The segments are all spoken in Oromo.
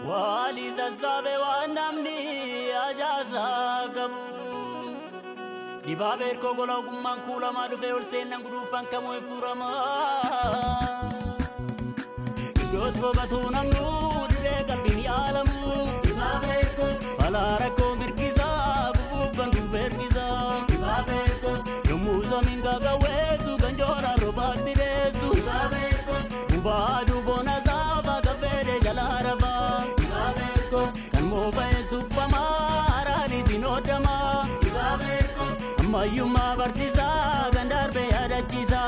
wali zazzabe wanamni ajaza gabu dibaber ko gola gumman kula ma dufe ol senan gudufan kamo furama dot bobatu namnu dire kalbini alamu dibaber ko falara ko mirkiza guban guberniza dibaber ko yumu zaminga gawezu ganjora robati dezu dibaber ko ubadu bonaza bagabere jalaraba dibaber ko kan mobae supamara ni dinodama dibaber ko amayuma barsiza gandarbe adachisa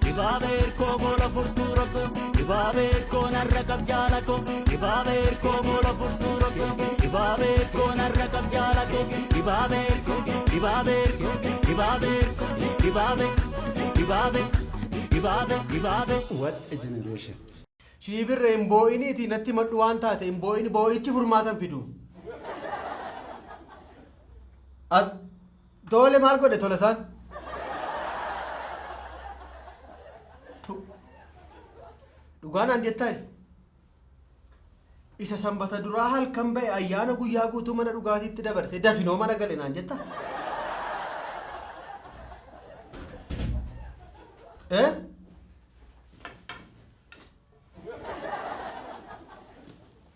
dibaber ko gola furturako dibaber ko narrakab jalako dibaber ko gola furturako dibaber ko narrakab jalako dibaber ko dibaber ko dibaber ko dibaber what a generation shibirre imboini ti natti maddu waan taate imboini boichi furmaatan fidu ad dole maal godhe tolasan dhugaanaan jettaa isa sanbata duraa halkan ba'e ayyaana guyyaa guutuu mana dhugaatiitti dabarse dafinoo mana gale naan jetta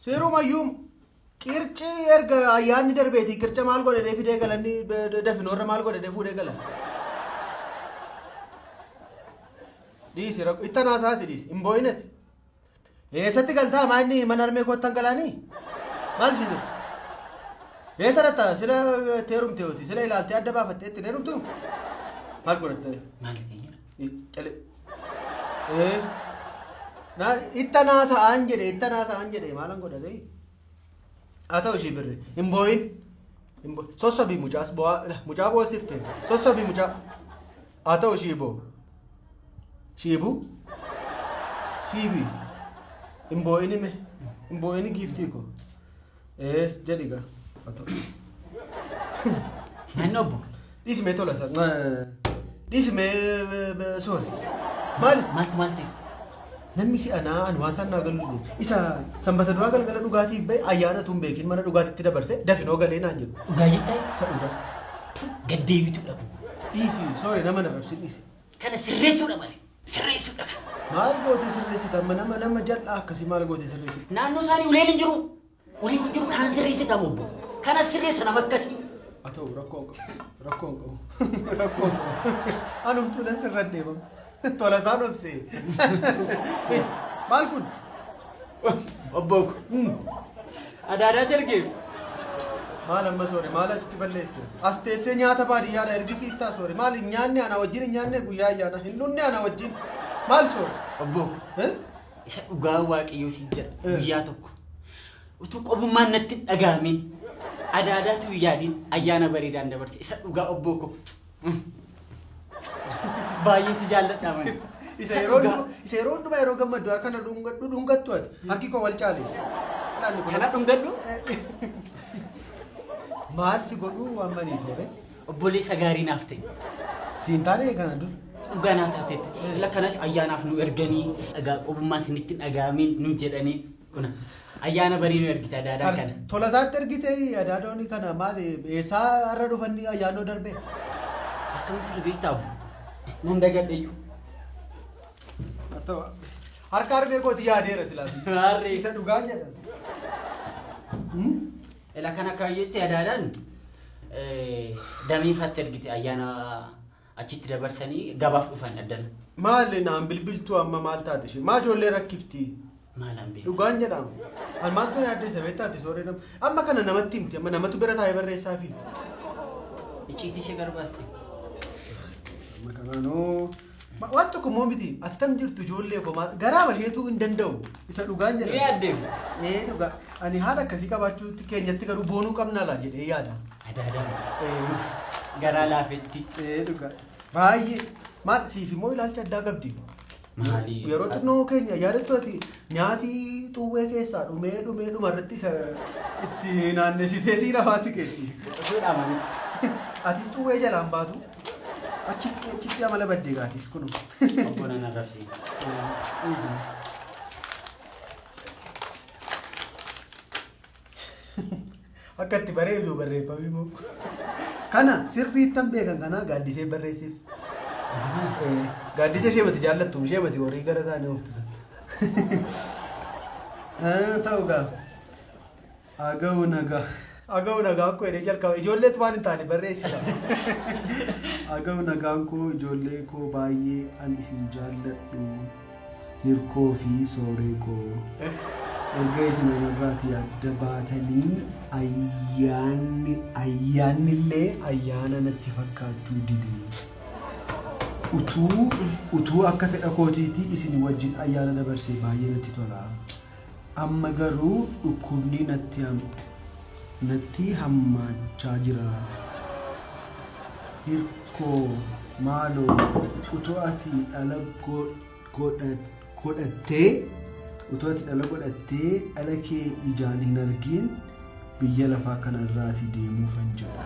seerumayyuu qircii erga ayyaanni darbeeti qirca maal godhe fidee galanni dafinoorra maal godhe fuudhee galan dhiisi ittanaa isaati dhiisi hin boo'inati eessatti galtaa maanni mana armee koottan galaanii maal ishii jiru eessa dhatta sila teerumte hooti sila ilaaltee adda baafattee ittiin heerumtu maal godhatte cale ittanaa sa'aan jedhe maalan godhate haa ta'u ishii birre hin boo'in sossobii mucaa boosifte sossobii mucaa haa ta'u ishii boo shiibu shiibi imbo'ini me imbo'ini giftii ko jedhiga ato Manobo disme tola sa disme sorry malti namni si ana anwaasan na galu isa sanbata dura galgala dhugaati bay ayyaana tun beekin mana dhugaatitti dabarse dafinoo galee naan jedhu dhugaayitay sa dhuga gaddeebitu dhabu disi sorry nama na rabsi disi kana sirreessuudha malee sirreessuudha kana maal goote sirreessita nama jal'aa akkasii maal goote sirreessita naannoo isaanii uleen hin jiru kanaan sirreessita mobbo kana sirreessa nama akkasii atoo rakkoon qabu anumtuu na sirra deemam tola isaan obsee maal kun obboku adaadaa ergee maal amma soore maal asitti balleesse as teessee nyaata baadiyyaadha ergisiistaa soore maal nyaanni ana wajjin nyaanne guyyaa ayyaana hin dhunne ana wajjin maal soore obboku isa dhugaa waaqayyoo si jedha guyyaa tokko utuu qobummaan natti dhagaamin adaadaatu yaadiin ayyaana bareedaan dabarse isa dhugaa obboku baay'eetti jaalladha mani isa yeroo dhuma yeroo gammaddu harkana dhungattu ati harki koo wal caale kana dhungadhu maal si godhu waan manii soore obboleessa gaarii naaf ta'e siin taane kana dur dhugaa naa taateetta ila kanas ayyaanaaf nu erganii dhagaa qobummaan sinitti dhagaamin nu jedhanii kuna ayyaana barii nu ergite adaadaa kana tola isaatti ergite adaadooni kana maal eessaa har'a dhufanni ayyaanoo darbe akkamitti beektaa nan dagadheeyyu harka harmee kooti yaadeera silaa isa dhugaan jedhan ila kana kaayyetti adaadaan damiifaatti ergite ayyaana achitti dabarsanii gabaaf dhufan addan maal naan bilbiltuu amma maal taate ishee maa ijoollee rakkiftii maalan beeku dhugaan jedhamu an maaltu na yaadde isa beektaati sooree nama amma kana namatti himti amma namatu bira taa'ee barreessaa fi icciitii ishee garbaasti amma kanaanoo waan tokko moo miti attam jirtu ijoollee komaa garaa basheetuu hin danda'u isa dhugaan jedhamu yaaddeemu dhugaa ani haala akkasii qabaachuutti keenyatti garuu boonuu qabna laa jedhee yaada adaadaan garaa laafetti dhugaa baay'ee maal siif immoo ilaalcha addaa qabdi maalii yeroo xinnoo keenya yaadattu ati nyaati xuwwee keessaa dhumee dhumarratti isa itti naannessitee sii lafaa si keessi atis xuwwee jalaan baatu achitti amala baddee gaatis kunu obbonan arrabsi Akkatti bareedu barreeffamni moo. Kana sirriittan beekan kana gaaddisee barreessiif. Gaaddisee ishee mati jaallattu ishee mati horii gara isaanii ooftisan. Ta'u gaa. Aga'u nagaa. Aga'u nagaan koo jedhee jalqaba ijoolleetu waan hin taane barreessisa. Aga'u nagaan koo ijoollee koo baay'ee an isin jaalladhu hirkoo fi sooree koo. Erga isin irraatii adda baatanii ayyaannillee ayyaana natti fakkaachuu dide. Utuu akka fedha kootiitii isin wajjin ayyaana dabarsee baay'ee natti tola. Amma garuu dhukkubni natti hammaachaa jira. Hirkoo maaloo utuu ati dhala godhattee dhala kee ijaan hin argin biyya lafaa kanarraatii deemuufan jedha.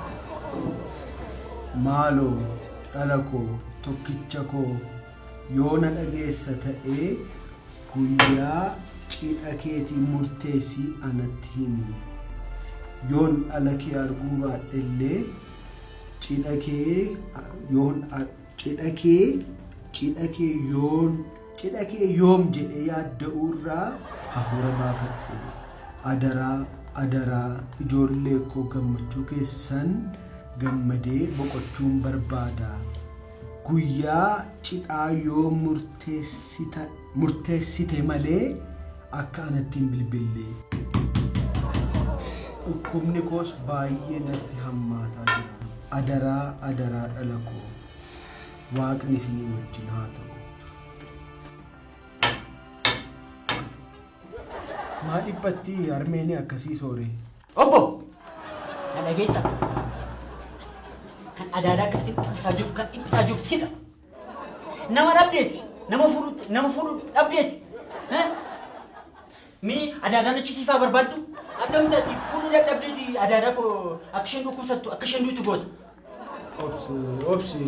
Maaloo dhala koo tokkicha koo yoo na dhageessa ta'ee guyyaa cidha keetii murteessii anatti himi. Yoon dhala kee arguu baadhellee cidha kee yoom jedhee yaadda'uurraa hafuura baafadhe. Adaraa ijoollee koo gammachuu keessan gammadee boqochuun barbaada. Guyyaa cidhaa yoo murteessite malee akka anatti hin bilbille. Dhukkubni koos baay'ee natti hammaataa jira. Adaraa dhala koo. Waaqni isinii wajjin haa ta'u. Maa dhiphatti harmeen akkasii sooree. Obbo! Na dhageessa. Kan adaadaa akkasitti dhiphisaa jiru kan dhiphisaa jiru sidha. Nama dhabdeeti. Nama fuudhu dhabdeeti. Mee adaadaan achi siifaa barbaaddu? Akkamitti ati fuudhuu dadhabdeeti adaadaa koo akka isheen dhukkubsattu akka isheen duutu goota. Obsi.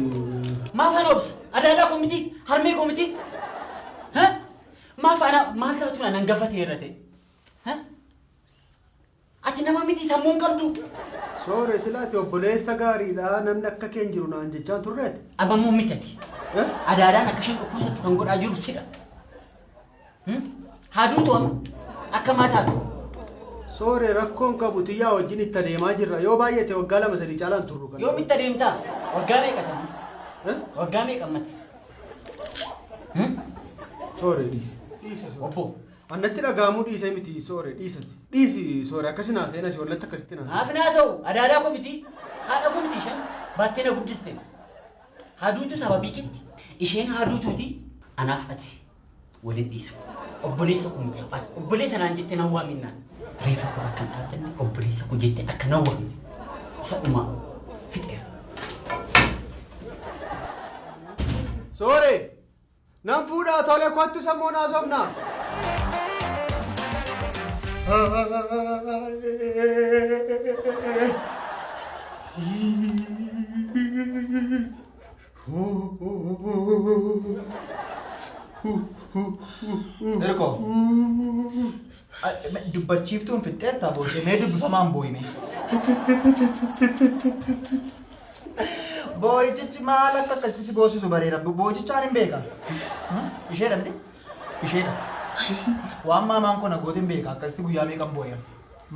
Maafaan obsa? Adaadaa koo miti? Harmee koo miti? Maal taatu naan hangafatee irra ta'e? Ati nama miti sammuu hin qabdu. Soore silaati obboleessa gaariidha namni akka keen jiru naan jechaa turreeti. Abammoo mitati. Adaadaan akka isheen dhukkubsattu kan godhaa jiru sidha. Haaduutu amma akka maataatu. Soore rakkoon qabu xiyyaa wajjin itti adeemaa jirra. Yoo baay'ate waggaa 2-3 caalaan turru kana. Yoom itti adeemtaa? Waggaa meeqa ta'a? Waggaa meeqa ammati? Soore dhiisi. Obbo. Annatti dhagaamuu dhiisee miti soore dhiisati. Dhiisi soore akkasi naaseenas wallatti akkasitti naasee. Haaf naasa'u adaadaa koo miti? Haadha koo miti isheen baattee na guddiste. Haaduutu sababii keetti. Isheen haaduutuuti anaaf ati waliin dhiisu. Obboleessa koo miti. Obboleessa naan jettee na waaminaan. Reeffa koo akka hin dhaabbanne obboleessa koo jettee akka na waamne. Isa dhumaa fixeera. Soore! Nan fuudhaa tole kottu sammuu naasofnaa. Erko. Dubbachiiftuun fixxeetta booshe mee dubbifamaan boo'ime. Boo'ichichi maal akka akkasitti si boosisu bareeda. Boo'ichaan hin beeka. Isheedha miti? Isheedha. Waan maamaan kona gootiin beeka akkasitti guyyaa meeqan boo'an.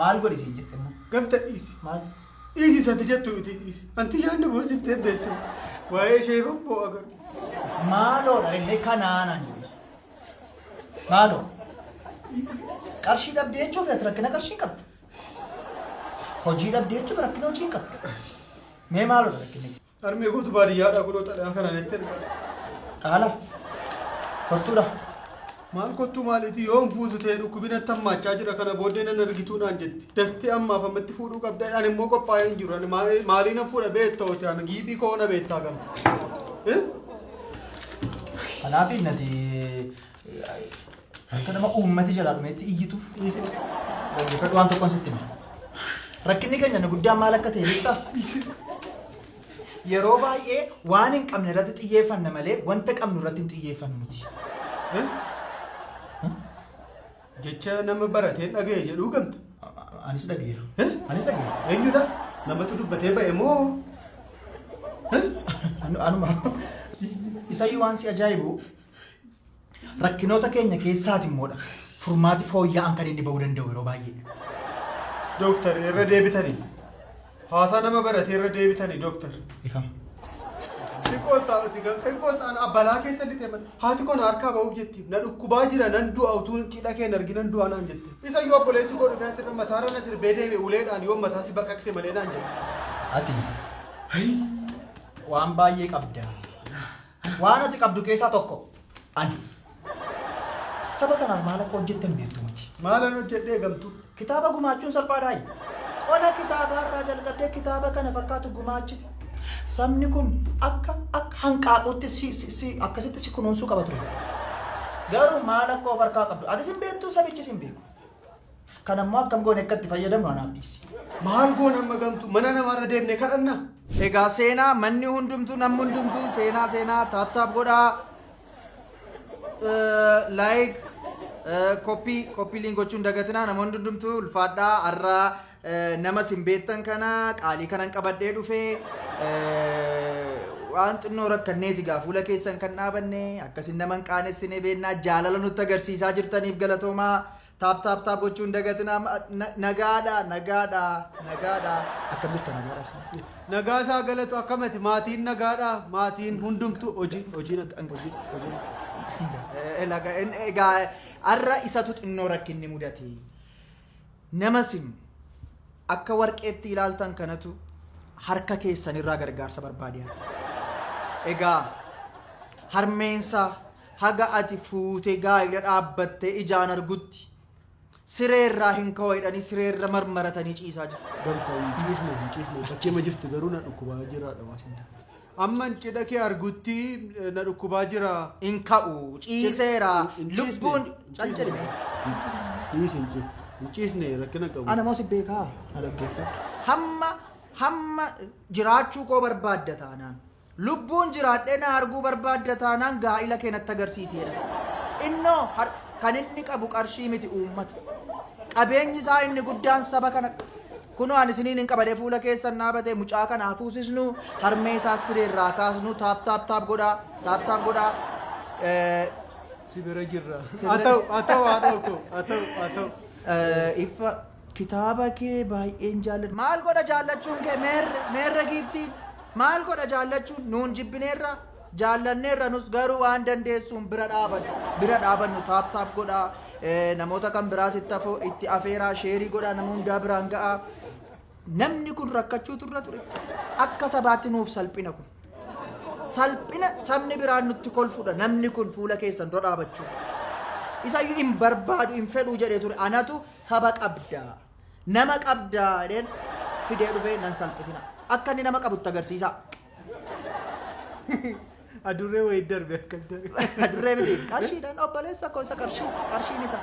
Maal godhisiin jette immoo? Gamta dhiisi. Maal? Dhiisi isatti jettu miti dhiisi. Anti yaadni boosiftee beektu. Waa'ee ishee bobboo agarru. Maaloodha illee kanaanaan jiru. Maaloo? Qarshii dhabdee jechuuf ati rakkina qarshii qabdu. Hojii dhabdee jechuuf rakkina hojii qabdu. Mee maaloodha rakkinni? Harmee gootu baadiyyaadhaa kunoo xadhaa kanaan itti erga. Dhaala. Kottuudha. Maal kottuu maaliitii yoon fuutu ta'e dhukkubina tammaachaa jira kana booddee nan argituu naan jetti. Daftee ammaaf ammatti fuudhuu qabda. Ani immoo qophaa'ee hin jiru. Maalii nan fuudha beektaa ani giibii koo na beektaa kana. Kanaaf innati akka nama uummati jalaa dhumeetti iyyituuf fedhu waan tokkoon sitti hima. Rakkinni keenya inni guddaan maal akka ta'e beektaa? Yeroo baay'ee waan hin qabne irratti xiyyeeffanna malee wanta qabnu irratti hin xiyyeeffannu nuti. Jecha nama barateen dhaga'e jedhuu gamta. Anis dhageera. Anis dhageera. Eenyudha? Namatu dubbatee ba'e moo? Anuma. Isayyuu waan si ajaa'ibu rakkinoota keenya keessaati immoodha. Furmaati fooyya'an kan inni ba'uu danda'u yeroo baay'ee. Dooktar irra deebitanii. Haasaa nama baratee irra deebitanii dooktar. Ifama. Xiqqoostaan xiqqoostaan abbalaa keessa lixee mana. Haati kun harkaa ba'uuf jetti. Na dhukkubaa jira nan du'a utuu cidha kee hin arginan du'a naan jette. Isa yoo obboleessi koo dhufee asirra mataarra na sirbee deebi'e uleedhaan yoo mataa si baqaqse malee naan jette. Ati waan baay'ee qabda. Waan ati qabdu keessaa tokko ani. Saba kanaaf maal akka hojjettan beektu miti. Maalan hojjedhee gamtu? Kitaaba gumaachuun salphaadhaayi. Qola kitaabaarraa jalqabdee kitaaba kana fakkaatu gumaachite. Sabni kun akka hanqaaquutti akkasitti si kunuunsuu qaba ture. Garuu maal akka of harkaa qabdu? Atis hin beektu sabichis hin beeku. Kanammoo akkam goone akka itti fayyadamnu anaaf dhiisi. Maal goon amma gamtu? Mana namaarra deemnee kadhanna? Egaa seenaa manni hundumtuu namni hundumtuu seenaa taap godhaa. Like koppii liingochuun dagatinaa namoonni hundumtuu ulfaadhaa har'aa nama simbeettan kana qaalii kanan qabadhee dhufee waan xinnoo rakkanneeti gaa fuula keessan kan dhaabanne akkasin nama hin qaanessine beennaa jaalala nutti agarsiisaa jirtaniif galatoomaa taap gochuun dagatinaa nagaadha akkam jirta nagaadha Nagaasaa galatu akkamati maatiin nagaadha maatiin hundumtuu hojii egaa har'a isatu xinnoo rakkinni mudate nama sim akka warqeetti ilaaltan kanatu harka keessanirraa gargaarsa barbaadiyaa. Egaa harmeensa haga ati fuute gaa'ila dhaabbattee ijaan argutti sireerraa hin ka'oo jedhanii sireerra marmaratanii ciisaa jiru. Gamtaa hin ciisne bakkeema jirti garuu na dhukkubaa jiraadha waashinta. Amman cidha kee argutti na dhukkubaa jira. In ka'u ciiseera lubbuun calcalime. Hin ciisne rakkina qabu. Ana moo si beekaa na dhaggeeffadhu. Hamma jiraachuu koo barbaadda taanaan lubbuun jiraadhee na arguu barbaadda taanaan gaa'ila kee natti agarsiiseera. Innoo kan inni qabu qarshii miti uummata. Qabeenyi isaa inni guddaan saba kana. Kunoo ani isiniin hin qabadee fuula keessan dhaabatee mucaa kana hafuusisnu harmee isaa sireerraa kaasnu taap godhaa. Si bira jirra. Haa ta'u. Ifa kitaaba kee baay'een jaalladha. Maal godha jaallachuun kee meerra giiftiin maal godha jaallachuun nuun jibbineerra jaallanneerra nus garuu waan dandeessuun bira dhaabannu taap godhaa. Namoota kan biraas itti afeeraa sheerii godhaa nama hundaa biraan ga'a. Namni kun rakkachuu turre akka sabaatti nuuf salphina kun. Salphina sabni biraan nutti kolfudha namni kun fuula keessan dura dhaabachuu. Isayyuu hin barbaadu hin fedhuu jedhee ture anatu saba qabdaa nama qabdaa jedheen fidee dhufee nan salphisina akka inni nama qabutti agarsiisa. Adurree wayii darbe akka darbe. Adurree miti qarshiidhaan obboleessa akkoo isa qarshiin isa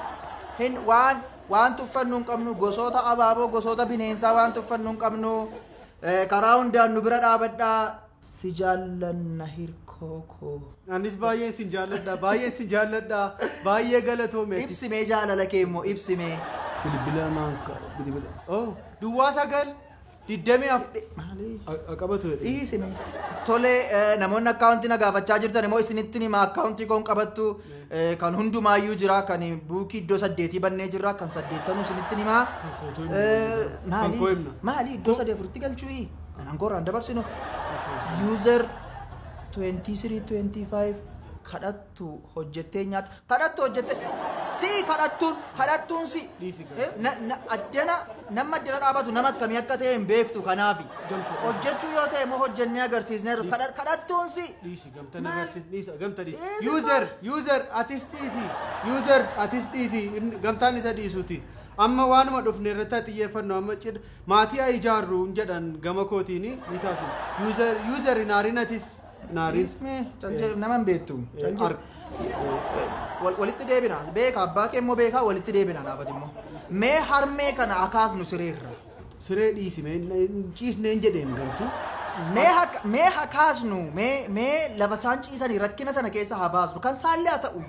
hin waan tuffannu hin qabnu gosoota abaaboo gosoota bineensaa waan tuffannu hin qabnu karaa hundaan nu bira dhaabadhaa si jaallanna hirkoo koo. Anis baay'ee sin jaalladha baay'ee galatoome. Ibsimee jaalala kee immoo ibsimee. Bilbila maanka bilbila. Oh duwwaa sagal 20 qabatu jedhe. Ibsimee. Tolee namoonni akkaawuntii na gaafachaa jirtan immoo isinitti nima akkaawuntii koon qabattu kan hundumaayyuu jira kan buukii iddoo 8 bannee jira kan 8 isinitti nima. Maali iddoo 8 furitti galchuu angoraan dabarsinu. User 2325 kadhattu hojjettee nyaata kadhattu hojjette si kadhattuun si addana nama addana dhaabatu nama akkamii akka ta'e hin beektu kanaafi hojjechuu yoo ta'e moo hojjennee agarsiisneeru kadhattuun si user atis dhiisi gamtaan isa dhiisuti. Amma waanuma dhufne irratti xiyyeeffannu amma maatii ijaarru jedhan gama kootiin isaasin user naarinatis nama hin beektu walitti deebina beeka abbaa kee immoo beekaa walitti deebina naafati immoo mee harmee kana akaasnu sireerra siree dhiisi ciisneen jedheen gamtu mee hakaasnu mee lafa isaan ciisanii rakkina sana keessa haa baasnu kan saallee haa ta'u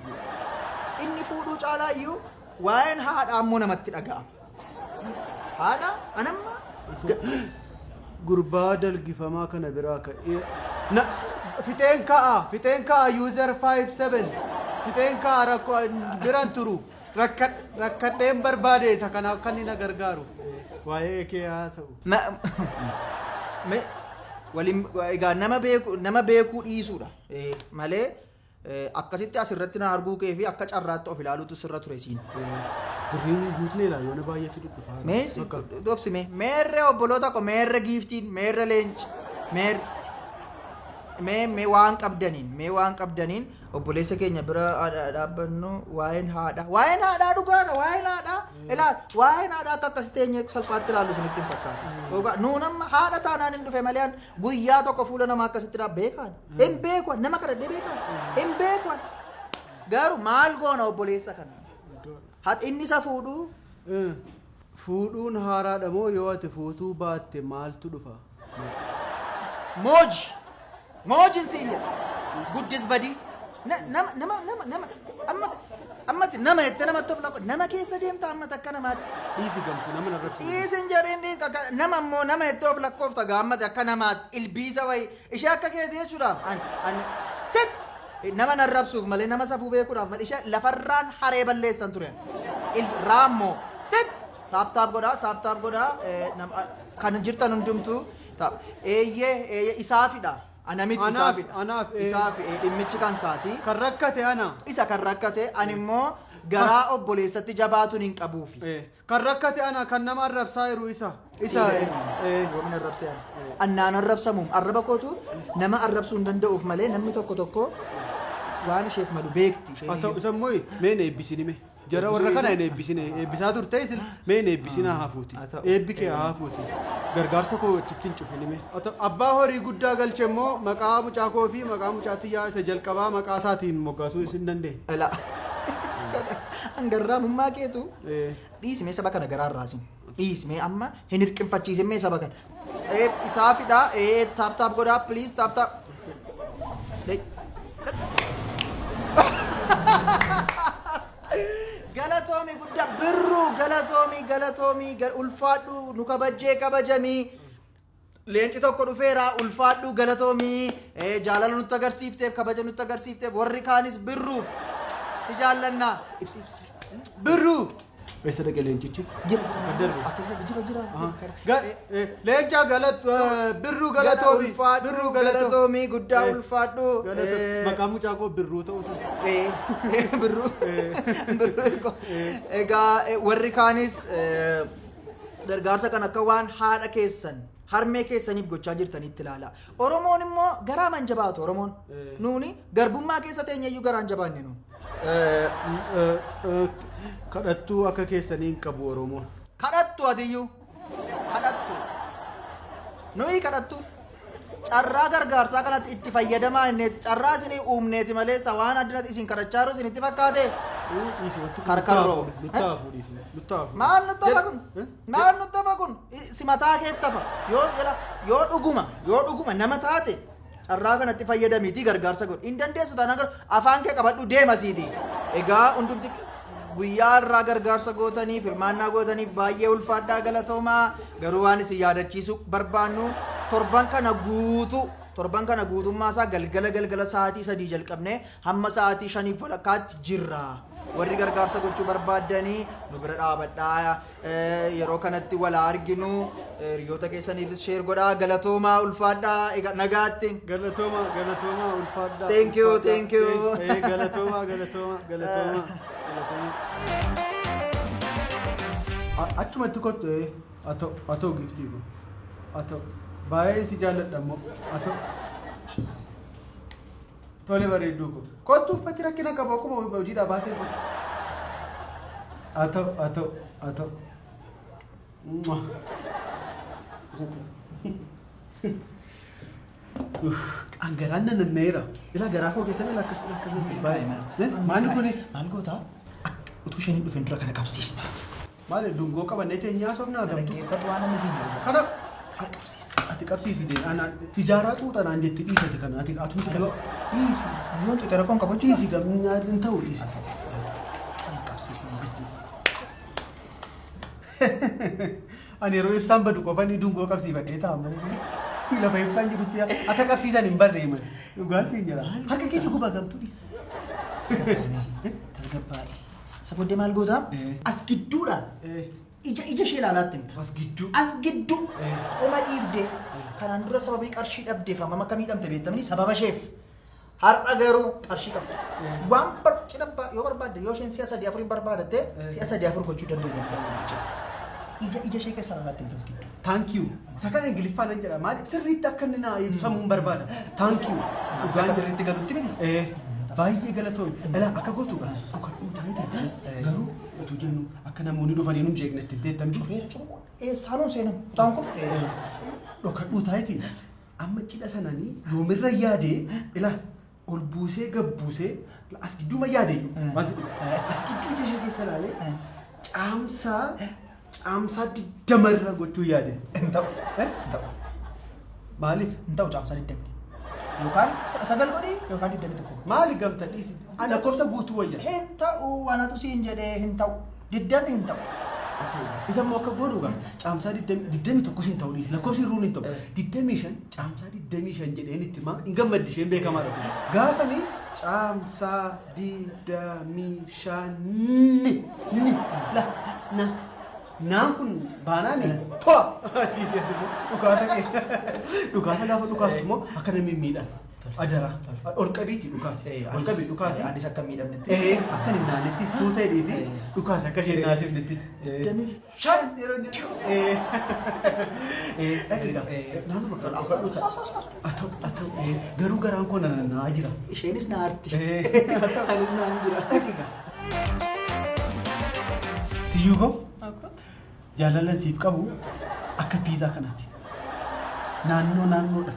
inni fuudhuu caalaa iyyuu waa'een haadhaa ammoo namatti dhaga'ama. Haadha anamma. Gurbaa dalgifamaa kana biraa ka'ee fiteen ka'a user 57 fiteen ka'a rakkoo biran turu rakkadheen barbaade isa kanaaf kan inni na gargaaru waa'ee kee haasa'u. Waliin egaa nama beekuu dhiisuudha malee akkasitti asirratti na arguu kee fi akka carraatti of ilaaluutu sirra ture siin. Birriin guutnee laa yoona baay'eetu dhufaa. Dobsime meerre obboloota ko meerre giiftiin meerre leenci mee waan qabdaniin obboleessa keenya bira dhaabbannu waa'een haadhaa dhugaadha waa'een haadhaa akka akkas teenye salphaatti ilaallu isinitti hin fakkaatu. Nuun amma haadha taanaan hin dhufe malee guyyaa tokko fuula namaa akkasitti beekan hin beekan nama kadhadhee beekan hin beekan garuu maal goona obboleessa kana haa inni isa fuudhuun haaraadha moo yoo ati fuutuu baatte maaltu dhufa? Moojin siin jedha guddis badii ammatti nama jettee namatti of lakko nama keessa deemta ammatti akka namaatti. Dhiisi gamtu nama narrabsu. Dhiisin jedheen nama immoo nama jettee of lakkoofta gaammate akka namaatti ilbiisa wayii ishee akka keeti jechuudha. Nama narrabsuuf malee nama safuu beekuudhaaf malee ishee lafarraan haree balleessan ture. Raammoo taap godhaa kan jirtan hundumtuu eeyyee isaafidha. Anamiti isaafi dhimmichi kan saati. Kan rakkate ana. Isa kan rakkate ani immoo garaa obboleessatti jabaatuun hin qabuufi. Kan rakkate ana kan nama arrabsaa jiru isa. Yoomin arrabsee ana. Annaan arrabsamuun arraba kootu nama arrabsuu hin danda'uuf malee namni tokko waan isheef malu beekti. Haa ta'u isa immoo mee na eebbisinime. Jara warra kana hin eebbisine eebbisaa turte isin mee hin eebbisina haafuuti. Eebbi kee haafuuti. Gargaarsa koo achitti hin cufinime. Abbaa horii guddaa galche immoo maqaa mucaa koo fi maqaa mucaa xiyyaa isa jalqabaa maqaa isaatiin moggaasuu isin danda'e. Hangarraamummaa keetu dhiisimee saba kana garaarraasin. Dhiisimee amma hin hirqinfachiisimee saba kana. Isaafidha taap godhaa please taap. Galatoomi guddaa birruu galatoomi ulfaadhu nu kabajamii leenci tokko dhufeera ulfaadhu galatoomi jaalala nutti agarsiifteef kabaja nutti agarsiifteef warri kaanis birruu si jaallannaa birruu. Eessa dhaqee leencichi? Jira. Leencaa birruu galatoomi guddaa ulfaadhu. Maqaa mucaa koo birruu ta'uu sun. Birruu. Egaa warri kaanis gargaarsa kan akka waan haadha keessan harmee keessaniif gochaa jirtanitti ilaala. Oromoon immoo garaa man jabaatu Oromoon. Nuuni garbummaa keessa teenyeyyuu garaan jabaanne nuun. Kadhattuu akka keessaniin qabu Oromoon. Kadhattu adiyyuu. Nuyi kadhattu. Carraa gargaarsaa kanatti itti fayyadamaa inneeti. Carraa isinii uumneeti malee waan addunyaatti isin kadhachaa jiru isinitti fakkaate. Karkarroo. Maal nutti hafa kun? Si mataa keetti hafa. Yoo dhuguma nama taate. Carraa kanatti fayyadamiitii gargaarsa godhu. Hin dandeessu taanaan garuu afaan kee qabadhu deemasiiti. Egaa hundumti guyyaa irraa gargaarsa gootaniif hirmaannaa gootaniif baay'ee ulfaadhaa galatoomaa garuu waan isin yaadachiisuu barbaannu torban kana guutummaa isaa galgala sa'aatii 3 jalqabnee hamma sa'aatii 5 walakkaatti jirra. Warri gargaarsa gochuu barbaadanii nu bira dhaabadhaa yeroo kanatti wal arginu hiriyoota keessaniifis sheer godhaa galatoomaa ulfaadhaa egaa nagaatti. Galatoomaa ulfaadhaa. Thank you. Galatoomaa. Achumatti kottu atoo giftii kun atoo baay'ee si jaalladha immoo atoo tole bareedduu kun kottu uffatti rakkina qabu akkuma hojiidhaa baatee atoo angaraan nanneera ila garaa koo keessatti lakkas baay'ee maali kuni maal goota utuu isheen dhufin dura kana qabsiista. Maali dungoo qabannee teenyaa sofnaa gamtu. Dhaggeeffatu waan namni siin jedhu. Kana qabsiista. Ati qabsiisi dee anaan tijaaraa xuuxanaan jetti dhiisati kana ati atumti kana dhiisi. Yoon xuuxara koon qabu dhiisi gamnyaa hin ta'u dhiisi. Kan qabsiisni. Ani yeroo ibsaan badu qofanii dungoo qabsiifadhee taa'amanii lafa ibsaan jirutti akka qabsiisan hin barreeman. Dhugaan siin jira. Harka keessa gubaa gamtuudhis. Tasgabbaa'ee. Sabooddee maal gootaa? As gidduudhaan ija ishee ilaalaatti himta. As gidduu. As gidduu qoma dhiibdee kanaan dura sababii qarshii dhabdeef amma akka miidhamte beektamni sababa isheef. Har'a garuu qarshii qabda. Waan barcina yoo barbaadde yoo isheen si'a sadii afurii barbaadatte si'a sadii afur gochuu dandeenya. Ija ishee keessa ilaalaatti himtas gidduu. Thank you. Sakan Ingiliffaan nan jedha. Maaliif sirriitti akka inni naa ibsamuun barbaada. Thank you. Dhugaan sirriitti galuutti miti. Baay'ee galatoomi. Ilaa akka gootu dhukadhuu ta'ee teessas garuu utuu jennu akka namoonni dhufanii nu jeeqnetti teettam cufee Saanoo seenamu. Kutaan kun dhukadhuu ta'eetiin amma cidha sananii yoomirra yaadee ilaa ol buusee gabbuusee as gidduma yaadee as gidduu ija ishee keessa ilaalee caamsaa 20 irra gochuu yaade. hin ta'u. Maaliif? Hin ta'u caamsaa 20. Yookaan 19 godhi yookaan 21. Maali gamta dhiisi? Lakkoofsa guutuu wayya. Hin ta'u waanatu siin jedhee hin ta'u. 20 hin ta'u. Isa immoo akka godhuugaa caamsaa 21 siin ta'u dhiisi. Lakkoofsi ruun hin ta'u. 25 caamsaa 25 jedheen itti maa hin gammaddi isheen beekamaadha. Gaafanii caamsaa 25 naan kun baanaani to'a. Dhukaasa gaafa dhukaastu immoo akka namni miidhan. Adara. Ol qabiiti dhukaasa. Ol qabii dhukaasa. Anis akka miidhamnetti. Akka hin naannetti suu ta'e dhiiti dhukaasa akka isheen naasifnettis. 25 yeroo inni. Naannoo bakka garuu garaan koo naa jira. Isheenis na aarti. Anis naan jira. Tiyyuu koo jaalala siif qabu akka piizaa kanaati. Naannoodha.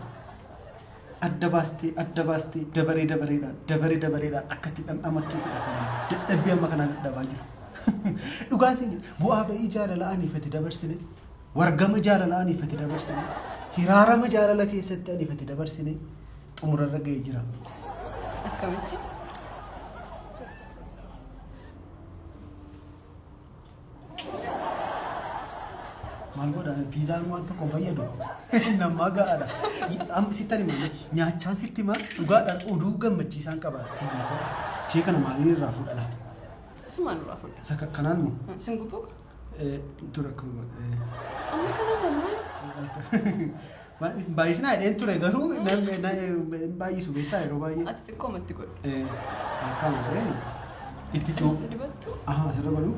Adda baastee dabareedhaan akkatti dhamdhamachuufidha kanaan dadhabbii amma kanaan dadhabaa jira. Dhugaan siin bu'aa ba'ii jaalala aniifatti dabarsine wargama jaalala aniifatti dabarsine hiraarama jaalala keessatti aniifatti dabarsine xumurarra ga'ee jira. Akkamitti? Maal godha piizaan waan tokko fayyadu namaa ga'aadha. Sittan immoo nyaachaan sitti maa dhugaadhaan oduu gammachiisaan qaba. Ishee kana maaliin irraa fuudha? Asumaan irraa fuudha. Isa kanaan moo? Sin gubbuu? Tura akkuma. Amma kana maal? Baay'isnaa hidheen ture garuu baay'isu beektaa yeroo baay'ee. Ati xiqqoo matti godhu. Akkama itti cuubu. Dibattu? Asirra godhu.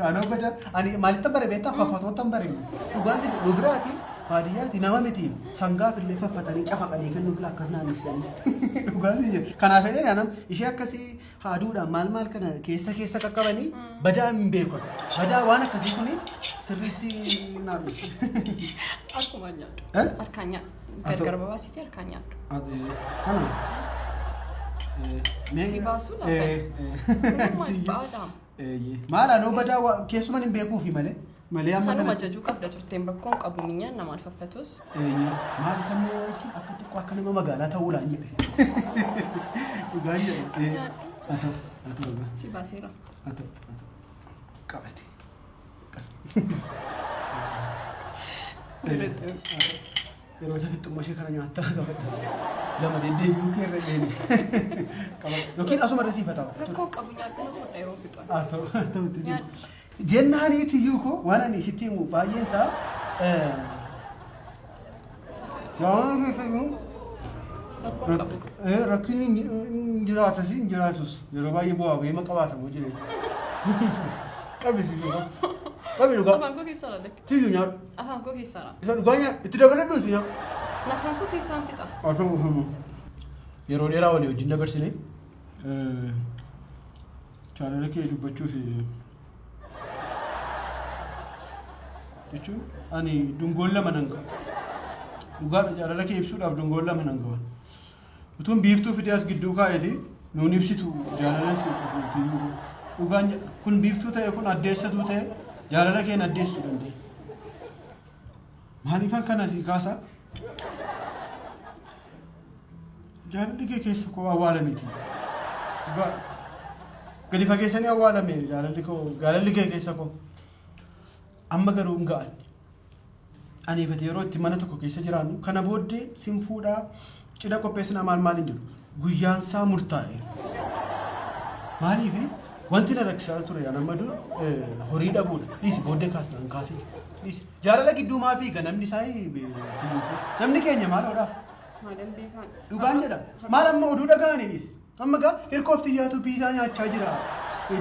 Anoo bada ani maalitti bare beektaa faffatoota bare dhugaan si dhugiraati baadiyyaati nama miti sangaaf illee faffatanii cafaqanii kennuuf akkas naanneessanii dhugaan si jedhu kanaaf jedhee anam ishee akkasii haaduudhaan maal kana keessa qaqqabanii badaa hin beekan badaa waan akkasii kuni sirriitti naannu. Akkuma nyaaddu. Harkaan nyaaddu. Gargar babaasitii harkaan nyaaddu. Kana. Si baasuu lafa. Maal baadhaam? Maal anoo badaa keessuman hin beekuufi malee amma sanuma jajuu qabda turteen bakkoon qabu minyaan namaaf faffatus. Maal isa immoo jechuun akka xiqqoo akka nama magaalaa ta'uudhaan jedhe. Dhugaan jedhe. Si baaseera. Qabate. Yeroo isa fixxummoo ishee kana nyaattaa qabadha. Lama deddeebi'uu kee irra deemi. Yookiin asuma irra siifa ta'u. Rakkoo qabu nyaadhu fudha yeroo fixu. Ta'utti jennaaniitiyyuu koo waan ani sitti himu baay'een isaa rakkinni hin jiraatus yeroo baay'ee bu'aa beema qabaatamu jireenya. Qabisiisu qabi dhugaa. Afaan koo keessaa dha. Tiyyuu nyaadhu. Afaan koo keessaa dha. Isa dhugaa nyaadhu itti dabaladhu itti nyaadhu. Afaan koo keessaan fixa. Yeroo dheeraa walii wajjin dabarsine jaalala kee dubbachuuf jechuun ani dungoon lama nan qaba. Dhugaadha jaalala kee ibsuudhaaf dungoon lama nan qaban. Utuun biiftuu fidee as gidduu kaa'eeti nuun ibsitu jaalala siitiyyuu dhugaan kun biiftuu ta'e kun addeessatuu ta'e jaalala keen addeessuu dandeenya. Maaliifan kana si kaasa? Jaalalli kee keessa koo awwaalameeti. Dhugaadha. Gadi fageessanii awwaalame jaalalli kee keessa koo. amma garuu hin ga'an. Ani ifate yeroo itti mana tokko keessa jiraannu kana booddee sin fuudhaa cidha qopheessinaa maal hin jedhu guyyaan isaa murtaa'e. Maaliif wanti na rakkisaa ture yaa nama dur horii dhabuudha. Dhiisi booddee kaasnaan kaasee. Dhiisi jaalala gidduu maa fiiga namni isaa namni keenya maaloodha? Maalaan beekan. Dhugaan jedha. Maal amma oduu dhaga'anii dhiisi. Amma gaa hirkoofti iyyaatu piizaa nyaachaa jira.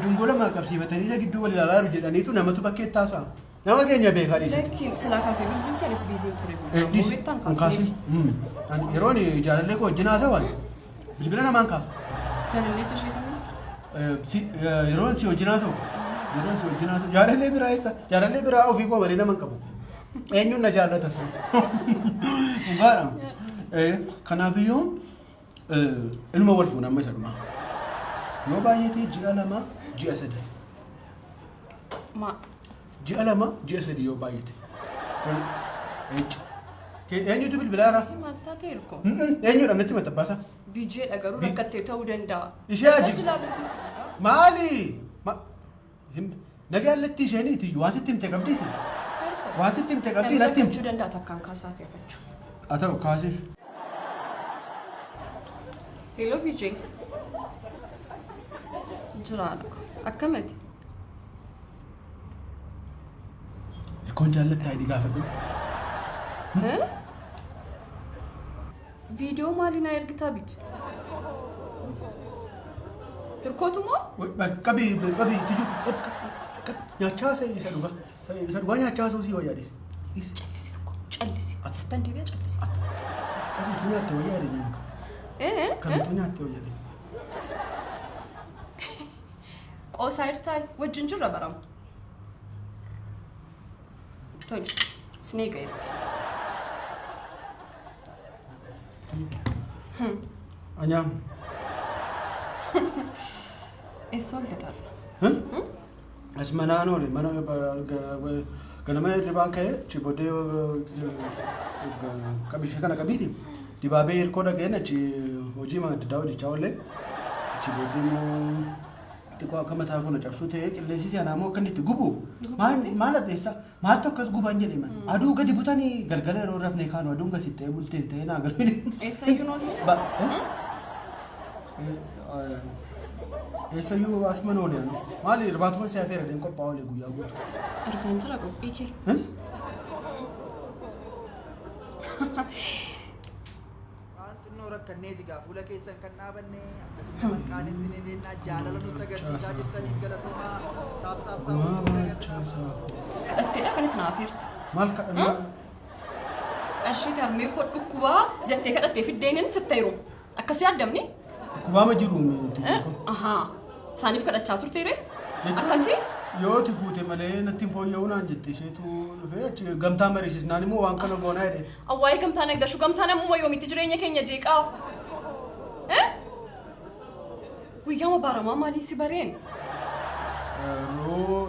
Dungoo lama qabsiifatanii isa gidduu wal ilaalaa jiru jedhaniitu namatu bakkee taasaa. Nama keenya beekaa dhiisi. Lekkiin silaa kaafee bilbilchaanis biiziin ture. Dhiisi. Kaasee. Yeroon jaalallee koo wajjin haasawaan bilbila namaan kaasu. Jaalallee kashee kana. Yeroon si wajjin haasa'u. Yeroon si wajjin haasa'u. Jaalallee biraa eessa? Jaalallee biraa ofii koo malee naman qabu. Eenyuun na jaallata sun? Dhugaadha. Kanaafiyyuu ilma wal fuuna amma isa dhumaa. Yoo baay'atee ji'a lama ji'a sadii. Ma. Ji'a lama ji'a sadii yoo baay'ate. Eenyutu bilbilaara? Maal taatee hirkoo? Eenyudha natti maxxabbaasa? Bijeedha garuu rakkattee ta'uu danda'a. Ishee ajji. Maali? Na jaallatti isheeniiti waan sitti himte qabdiisi. Waan sitti himte qabdii natti himte. Namni danda'a takkaan kaasaa fi affachuu. Haa ta'u kaasiif. Hello Bijee. Jiraadha. Akkamati? Hirkoon jaallattaa hidhi gaafadhu. Viidiyoo maalii naa ergitaa Bijee? Hirkootu moo? Qabii tijuu nyaachaa isa dhugaa. Isa dhugaa nyaachaa sii wayyaadhis. Callisi hirkoo. Callisi. Sittan deebi'aa callisi. Qabiitu nyaatte wayyaadhe namni. Qabiitu nyaatte wayyaadhe. Qoosaa hirtaay wajjin jirra baramu. Toli. Sneega ergi. Anyaan. Eessa olte taarra? As manaan oole mana ganama hirribaan ka'ee achi booddee qabishee kana qabiiti. Dibaabee hirkoo dhageen achi hojii adda hojjechaa oolle. Achi booddee immoo xiqqoo akka mataa kana cabsuu ta'ee qilleensi si'anaa immoo akka inni itti gubu. Maal addeessa? Maaltu akkas gubaan jedhee man? Aduu gadi butanii galgala yeroo rafnee kaanu aduun gasittee bultee ta'ee naa galu. Eessayyuu noollee? Eessayyuu asuma oolee anu. Maali irbaatuma si hafeera deem qophaa oolee guyyaa guutuu. Argaan jira qophii kee. Waan xinnoo rakkanneeti gaa fuula keessan kan dhaabanne akkasuma maqaanessinee beennaa jaalala nutti agarsiisaa jirtaniif galatoomaa taap. Kadhatteedha kan itti naaf hirtu. Maal kadhannaa? Ashiiti harmee koo dhukkubaa jettee kadhattee fiddeeniin sittayiru. Akkasii addamni? Dhukkubaama jiru miiti. Ahaa. Isaaniif kadhachaa turteere? Akkasii? Yoo ti fuute malee natti hin fooyya'uu naan jette isheetu dhufee achi gamtaa mariisisnaan immoo waan kana goonaa jedhe. Awwaayee gamtaan eeggashu gamtaan ammuma yoomitti jireenya keenya jeeqaa? Guyyaama baaramaa maalii si bareen?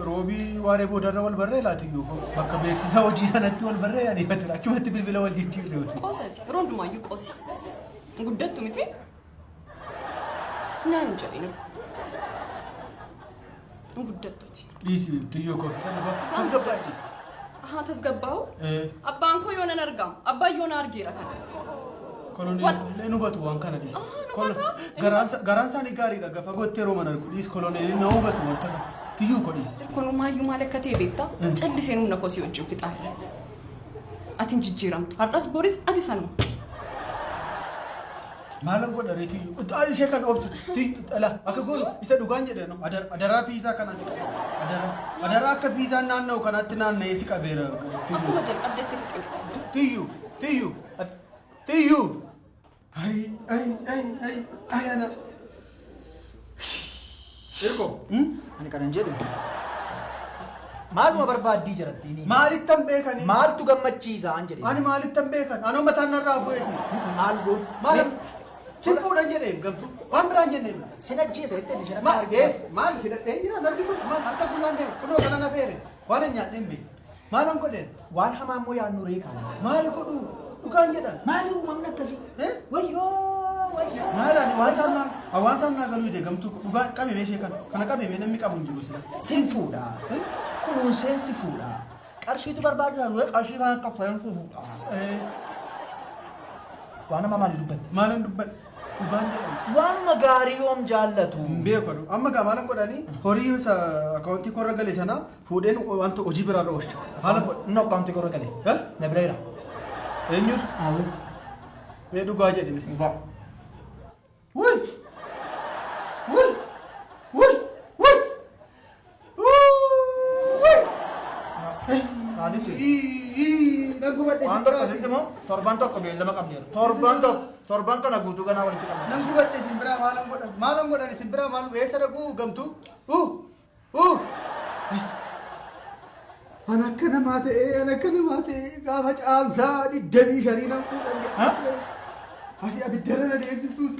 Roobii waaree boodarra wal barree laatiyyuu bakka beeksisa hojii sanatti wal barree ani batira achumatti bilbila wal jijjiirre hooti. Qoosati yeroo hundumaayyuu qoosi. Guddattu miti? Naan hin jedhin irku. Guddattooti. Dhiisi tiyyoo koo isa dhugaa tasgabbaa dhiisi. Ahaa tasgabbaa'u? Abbaan koo yoo nan argamu abbaan yoo na argeera kana. Koloneelii hubatu waan kana dhiisi. Garaan isaanii gaariidha gafa goottee yeroo mana argu dhiisi koloneelii na hubatu waan kana tiyyuu koo dhiisi. Kunumaayyuu maal akka ta'e beektaa? Calliseen humna koo si wajjin fixaa jira. Ati hin jijjiiramtu. Har'as boris ati sanuma. Maalan godha reetii ishee kan oobsu ala akka goonu isa dhugaan jedhe no adaraa piizaa kanas adaraa akka piizaan naanna'u kanatti naanna'ee si qabeera. Akkuma jalqabdeetti fixiru. Tiyyuu. Ana. Hirkoo. Ani kanan jedhu. Maaluma barbaaddii jirattiin? Maalittan beekanii? Maaltu gammachiisaa jedhe? Ani maalittan beekan? Anoo mataan narraa bu'eeti. Maal goon? Maal? Sin fuudhan jedhee gamtu waan biraan jennee sin ajjeesa jettee ishee maal gees maal fidhadhee jira nargitu maal harka bullaan deemu kunoo kana na feere waan hin nyaadheen beeku maalan godheen waan hamaa immoo yaadnu reekaan maal godhu dhugaan jedhan maali uumamni akkasii wayyoo maalaan waan isaan naa galuu deegamtu dhugaan qabee ishee kana qabee namni qabu hin jiru sila sin fuudha kunuunseen si fuudha qarshiitu barbaada qarshii kana kaffaleen fuudha. Waan nama maali dubbatte? Maalan dubbat dhugaan jedhamu. Waanuma gaarii yoom jaallatu. Beekadu amma gaa maalan godhanii horii isa akaawuntii korra gale sana fuudheen wanta hojii biraarra oolcha. Haala godha. Inni akaawuntii korra gale. Na bireera. Eenyuun? Awwi. Mee dhugaa jedhime. Dhugaa. Wuy! Wuy! Wuy! Wuy! Wuy! Maaliif si? Nan gubadhe Waan tokko asitti immoo torban tokko beellama qabneera. Torban kana guutuu ganaa walitti qabna. nan gubadhe isin biraa maalan godhan isin biraa maal eessa dhaquu gamtu? An akka namaa ta'ee gaafa caamsaa 25 nan fuudhan jedha. Asii abiddarra na deemsiftuus.